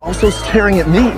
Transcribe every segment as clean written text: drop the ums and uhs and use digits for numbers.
Also staring at me.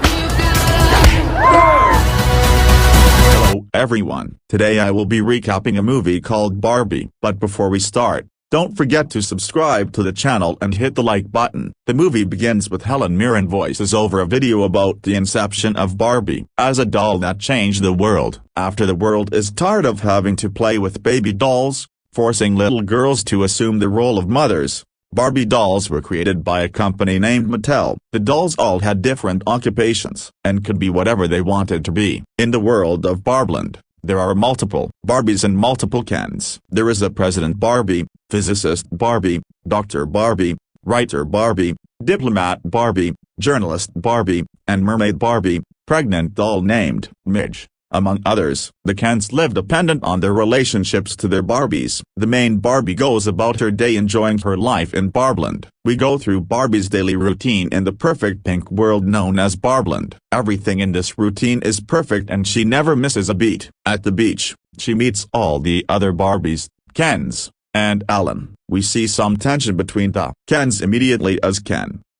Hello everyone, today I will be recapping a movie called Barbie, but before we start, don't forget to subscribe to the channel and hit the like button. The movie begins with Helen Mirren voices over a video about the inception of Barbie as a doll that changed the world. After the world is tired of having to play with baby dolls, forcing little girls to assume the role of mothers, Barbie dolls were created by a company named Mattel. The dolls all had different occupations, and could be whatever they wanted to be. In the world of Barbieland, there are multiple Barbies and multiple Kens. There is a President Barbie, Physicist Barbie, Dr. Barbie, Writer Barbie, Diplomat Barbie, Journalist Barbie, and Mermaid Barbie, pregnant doll named Midge. Among others, the Kens live dependent on their relationships to their Barbies. The main Barbie goes about her day enjoying her life in Barbieland. We go through Barbie's daily routine in the perfect pink world known as Barbieland. Everything in this routine is perfect and she never misses a beat. At the beach, she meets all the other Barbies, Kens, and Ellen. We see some tension between the Kens immediately as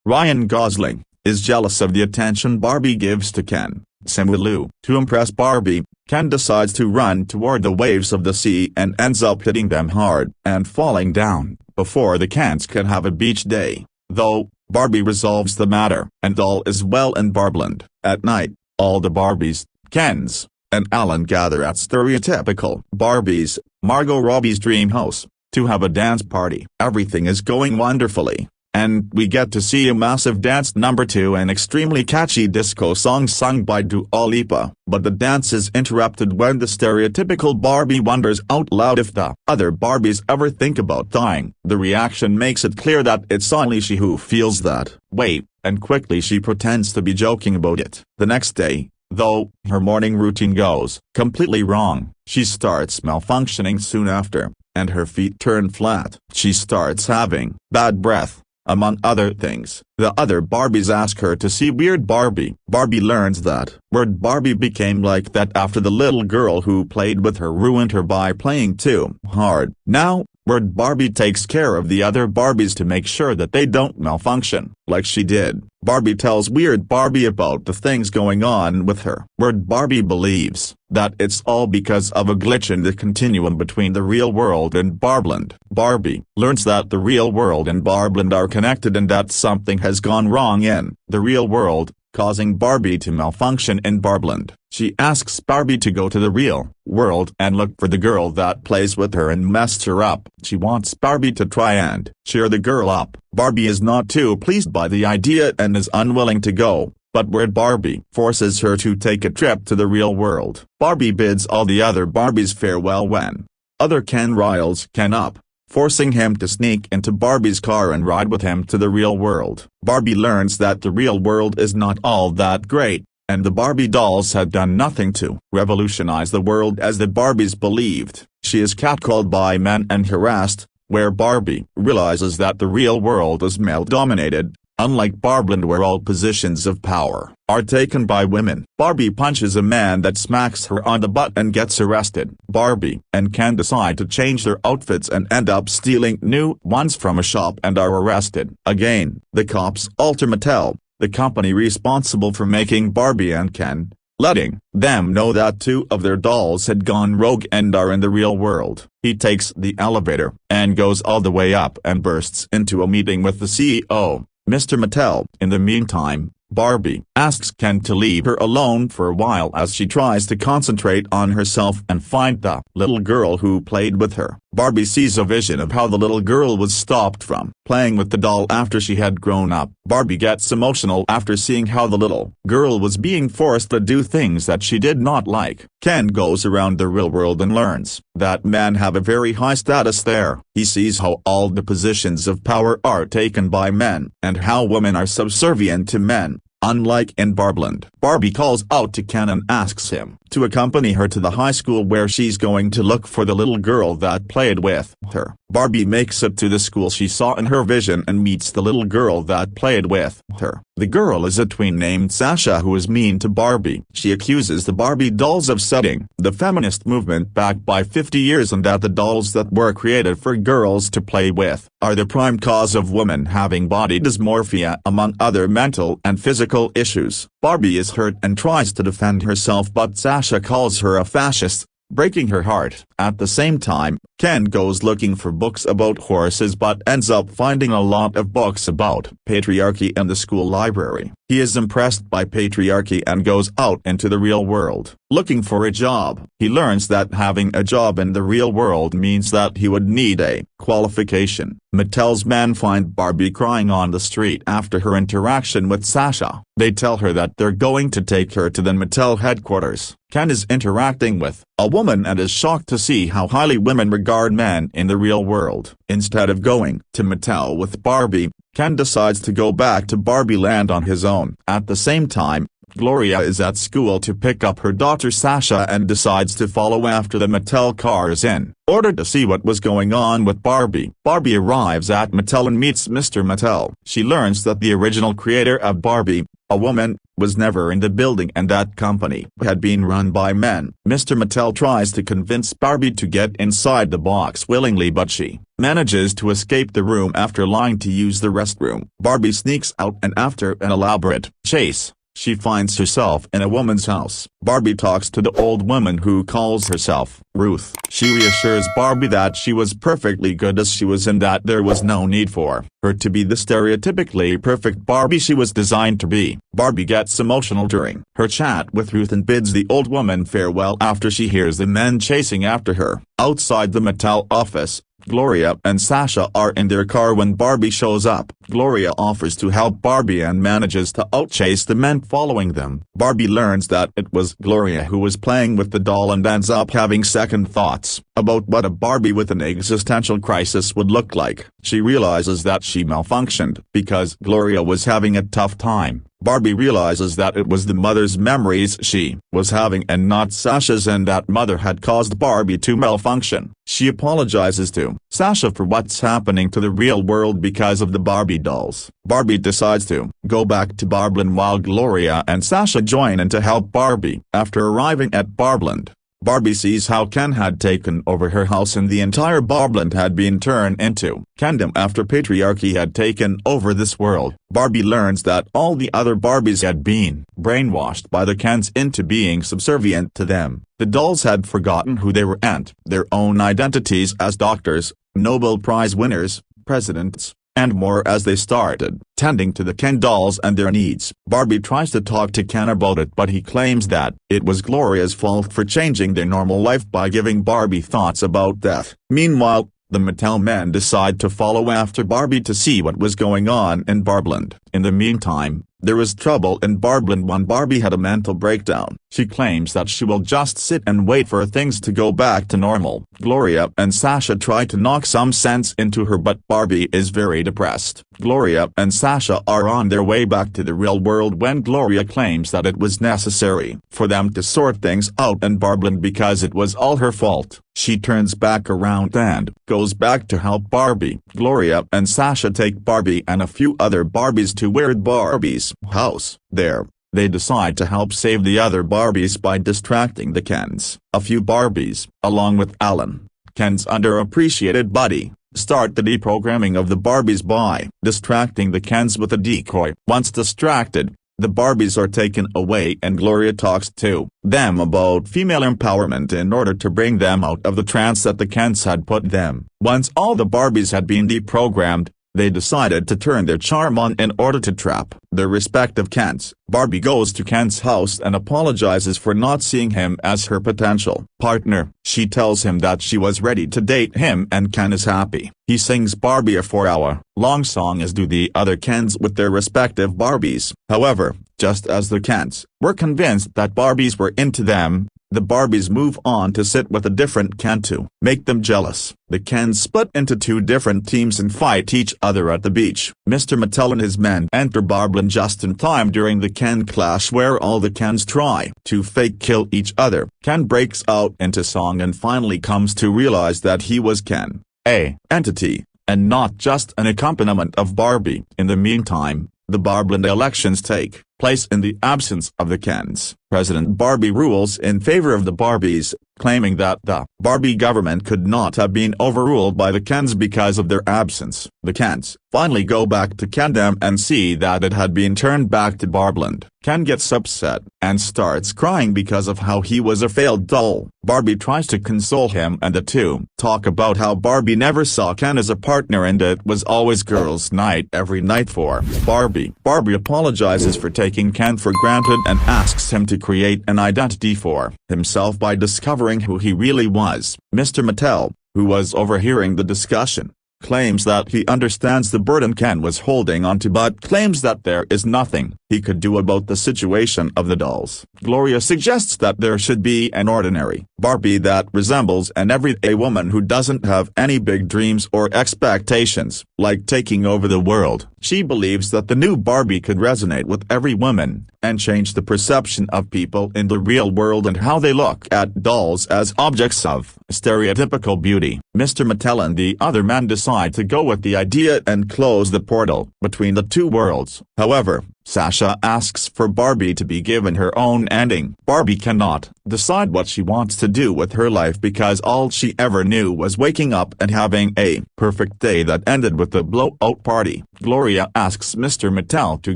Ryan Gosling is jealous of the attention Barbie gives to Ken. Similu. To impress Barbie, Ken decides to run toward the waves of the sea and ends up hitting them hard and falling down before the Kens can have a beach day. Though, Barbie resolves the matter and all is well in Barbieland. At night, all the Barbies, Kens, and Alan gather at stereotypical Barbie's, Margot Robbie's dream house, to have a dance party. Everything is going wonderfully, and we get to see a massive dance number to an extremely catchy disco song sung by Dua Lipa. But the dance is interrupted when the stereotypical Barbie wonders out loud if the other Barbies ever think about dying. The reaction makes it clear that it's only she who feels that way, and quickly she pretends to be joking about it. The next day, though, her morning routine goes completely wrong. She starts malfunctioning soon after, and her feet turn flat. She starts having bad breath. Among other things, the other Barbies ask her to see Weird Barbie. Barbie learns that Weird Barbie became like that after the little girl who played with her ruined her by playing too hard. Now, Weird Barbie takes care of the other Barbies to make sure that they don't malfunction, like she did. Barbie tells Weird Barbie about the things going on with her. Weird Barbie believes that it's all because of a glitch in the continuum between the real world and Barbieland. Barbie learns that the real world and Barbieland are connected and that something has gone wrong in the real world, causing Barbie to malfunction in Barbieland. She asks Barbie to go to the real world and look for the girl that plays with her and messed her up. She wants Barbie to try and cheer the girl up. Barbie is not too pleased by the idea and is unwilling to go, but Weird Barbie forces her to take a trip to the real world. Barbie bids all the other Barbies farewell when other Ken riles Ken up, forcing him to sneak into Barbie's car and ride with him to the real world. Barbie learns that the real world is not all that great, and the Barbie dolls had done nothing to revolutionize the world as the Barbies believed. She is catcalled by men and harassed, where Barbie realizes that the real world is male-dominated, unlike Barbieland where all positions of power are taken by women. Barbie punches a man that smacks her on the butt and gets arrested. Barbie and Ken decide to change their outfits and end up stealing new ones from a shop and are arrested. Again, the cops alter Mattel, the company responsible for making Barbie and Ken, letting them know that two of their dolls had gone rogue and are in the real world. He takes the elevator and goes all the way up and bursts into a meeting with the CEO, Mr. Mattel. In the meantime, Barbie asks Ken to leave her alone for a while as she tries to concentrate on herself and find the little girl who played with her. Barbie sees a vision of how the little girl was stopped from playing with the doll after she had grown up. Barbie gets emotional after seeing how the little girl was being forced to do things that she did not like. Ken goes around the real world and learns that men have a very high status there. He sees how all the positions of power are taken by men and how women are subservient to men, unlike in Barbieland. Barbie calls out to Ken and asks him to accompany her to the high school where she's going to look for the little girl that played with her. Barbie makes it to the school she saw in her vision and meets the little girl that played with her. The girl is a tween named Sasha who is mean to Barbie. She accuses the Barbie dolls of setting the feminist movement back by 50 years and that the dolls that were created for girls to play with are the prime cause of women having body dysmorphia among other mental and physical issues. Barbie is hurt and tries to defend herself, but Sasha calls her a fascist, breaking her heart. At the same time, Ken goes looking for books about horses but ends up finding a lot of books about patriarchy in the school library. He is impressed by patriarchy and goes out into the real world, looking for a job. He learns that having a job in the real world means that he would need a qualification. Mattel's men find Barbie crying on the street after her interaction with Sasha. They tell her that they're going to take her to the Mattel headquarters. Ken is interacting with a woman and is shocked to see how highly women regard men in the real world. Instead of going to Mattel with Barbie, Ken decides to go back to Barbie Land on his own. At the same time, Gloria is at school to pick up her daughter Sasha and decides to follow after the Mattel cars in order to see what was going on with Barbie. Barbie arrives at Mattel and meets Mr. Mattel. She learns that the original creator of Barbie, a woman, was never in the building and that company had been run by men. Mr. Mattel tries to convince Barbie to get inside the box willingly, but she manages to escape the room after lying to use the restroom. Barbie sneaks out and after an elaborate chase, she finds herself in a woman's house. Barbie talks to the old woman who calls herself Ruth. She reassures Barbie that she was perfectly good as she was and that there was no need for her to be the stereotypically perfect Barbie she was designed to be. Barbie gets emotional during her chat with Ruth and bids the old woman farewell after she hears the men chasing after her. Outside the Mattel office, Gloria and Sasha are in their car when Barbie shows up. Gloria offers to help Barbie and manages to outchase the men following them. Barbie learns that it was Gloria who was playing with the doll and ends up having second thoughts about what a Barbie with an existential crisis would look like. She realizes that she malfunctioned because Gloria was having a tough time. Barbie realizes that it was the mother's memories she was having and not Sasha's, and that mother had caused Barbie to malfunction. She apologizes to Sasha for what's happening to the real world because of the Barbie dolls. Barbie decides to go back to Barbland while Gloria and Sasha join in to help Barbie. After arriving at Barbland, Barbie sees how Ken had taken over her house and the entire Barbland had been turned into Kendom after patriarchy had taken over this world. Barbie learns that all the other Barbies had been brainwashed by the Kens into being subservient to them. The dolls had forgotten who they were and their own identities as doctors, Nobel Prize winners, presidents, and more as they started tending to the Ken dolls and their needs. Barbie tries to talk to Ken about it, but he claims that it was Gloria's fault for changing their normal life by giving Barbie thoughts about death. Meanwhile, the Mattel men decide to follow after Barbie to see what was going on in Barbland. In the meantime, there was trouble in Barbland when Barbie had a mental breakdown. She claims that she will just sit and wait for things to go back to normal. Gloria and Sasha try to knock some sense into her, but Barbie is very depressed. Gloria and Sasha are on their way back to the real world when Gloria claims that it was necessary for them to sort things out in Barbland because it was all her fault. She turns back around and goes back to help Barbie. Gloria and Sasha take Barbie and a few other Barbies to Weird Barbie's house. There, they decide to help save the other Barbies by distracting the Kens. A few Barbies, along with Alan, Ken's underappreciated buddy, start the deprogramming of the Barbies by distracting the Kens with a decoy. Once distracted, the Barbies are taken away and Gloria talks to them about female empowerment in order to bring them out of the trance that the Kens had put them. Once all the Barbies had been deprogrammed, they decided to turn their charm on in order to trap their respective Kens. Barbie goes to Ken's house and apologizes for not seeing him as her potential partner. She tells him that she was ready to date him and Ken is happy. He sings Barbie a 4-hour-long song as do the other Kens with their respective Barbies. However, just as the Kens were convinced that Barbies were into them, the Barbies move on to sit with a different Ken to make them jealous. The Kens split into two different teams and fight each other at the beach. Mr. Mattel and his men enter Barbland just in time during the Ken clash where all the Kens try to fake kill each other. Ken breaks out into song and finally comes to realize that he was Ken. a entity, and not just an accompaniment of Barbie. In the meantime, the Barbie Land elections take place in the absence of the Kens. President Barbie rules in favor of the Barbies, claiming that the Barbie government could not have been overruled by the Kens because of their absence. The Kens finally go back to Kendam and see that it had been turned back to Barbie Land. Ken gets upset and starts crying because of how he was a failed doll. Barbie tries to console him and the two talk about how Barbie never saw Ken as a partner and it was always girls' night every night for Barbie. Barbie apologizes for taking Ken for granted and asks him to create an identity for himself by discovering who he really was. Mr. Mattel, who was overhearing the discussion, claims that he understands the burden Ken was holding onto but claims that there is nothing he could do about the situation of the dolls. Gloria suggests that there should be an ordinary Barbie that resembles an everyday woman who doesn't have any big dreams or expectations, like taking over the world. She believes that the new Barbie could resonate with every woman, and change the perception of people in the real world and how they look at dolls as objects of stereotypical beauty. Mr. Mattel and the other men decide to go with the idea and close the portal between the two worlds. However, Sasha asks for Barbie to be given her own ending. Barbie cannot decide what she wants to do with her life because all she ever knew was waking up and having a perfect day that ended with a blowout party. Gloria asks Mr. Mattel to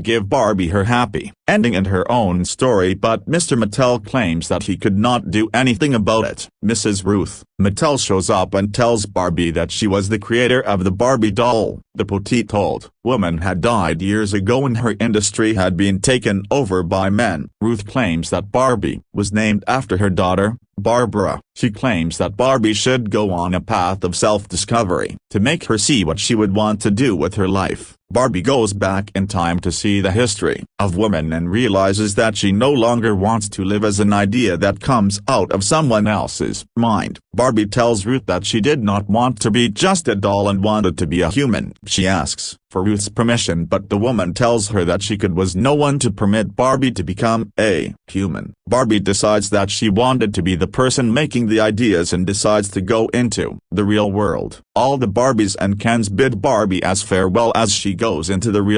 give Barbie her happy ending and her own story, but Mr. Mattel claims that he could not do anything about it. Mrs. Ruth Mattel shows up and tells Barbie that she was the creator of the Barbie doll. The petite old woman had died years ago and her industry had been taken over by men. Ruth claims that Barbie was named after her daughter, Barbara. She claims that Barbie should go on a path of self-discovery to make her see what she would want to do with her life. Barbie goes back in time to see the history of women and realizes that she no longer wants to live as an idea that comes out of someone else's mind. Barbie tells Ruth that she did not want to be just a doll and wanted to be a human. She asks for Ruth's permission, but the woman tells her that she was no one to permit Barbie to become a human. Barbie decides that she wanted to be the person making the ideas and decides to go into the real world. All the Barbies and Kens bid Barbie as farewell as she goes into the real